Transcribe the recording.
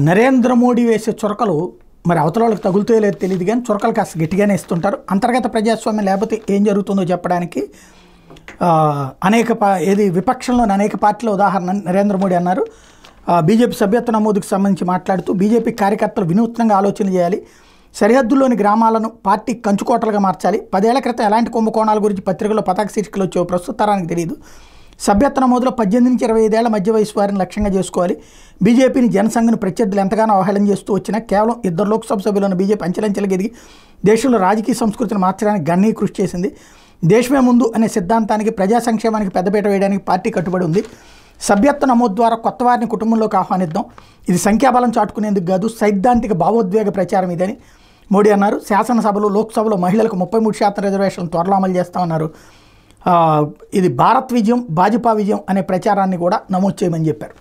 నరేంద్ర మోడీ వేసే చొరకలు మరి అవతల వాళ్ళకి తగులుతాయో లేదో తెలియదు, కానీ చొరకలు కాస్త గట్టిగానే ఇస్తుంటారు. అంతర్గత ప్రజాస్వామ్యం లేకపోతే ఏం జరుగుతుందో చెప్పడానికి విపక్షంలోని అనేక పార్టీల ఉదాహరణ నరేంద్ర మోడీ అన్నారు. బీజేపీ సభ్యత్వ నమోదుకు సంబంధించి మాట్లాడుతూ బీజేపీ కార్యకర్తలు వినూత్నంగా ఆలోచనలు చేయాలి, సరిహద్దుల్లోని గ్రామాలను పార్టీ కంచుకోటలుగా మార్చాలి. 10 ఏళ్ల క్రితం ఎలాంటి కుంభకోణాల గురించి పత్రికల్లో పతాక శీర్షికలు వచ్చేవో ప్రస్తుత తరానికి తెలియదు. సభ్యత్వ నమోదులో 18 నుంచి 25 ఏళ్ల మధ్య వయసు వారిని లక్ష్యంగా చేసుకోవాలి. బీజేపీని జనసంఘ్ని ప్రత్యర్థులు ఎంతగానో అవహేళన చేస్తూ వచ్చినా కేవలం 2 లోక్సభ సభ్యులను బీజేపీ అంచెలంచెలుగా ఎదిగి దేశంలో రాజకీయ సంస్కృతిని మార్చడానికి గణనీయ కృషి చేసింది. దేశమే ముందు అనే సిద్ధాంతానికి, ప్రజా సంక్షేమానికి పెద్దపీట వేయడానికి పార్టీ కట్టుబడి ఉంది. సభ్యత్వ నమోదు ద్వారా కొత్త వారిని కుటుంబంలోకి ఆహ్వానిద్దాం. ఇది సంఖ్యాబలం చాటుకునేందుకు కాదు, సైద్ధాంతిక భావోద్వేగ ప్రచారం ఇదని మోడీ అన్నారు. శాసనసభలో, లోక్సభలో మహిళలకు 33% రిజర్వేషన్లు త్వరలో అమలు చేస్తామన్నారు. ఇది భారత్ విజయం, భాజపా విజయం అనే ప్రచారాన్ని కూడా నమోదు చేయమని చెప్పారు.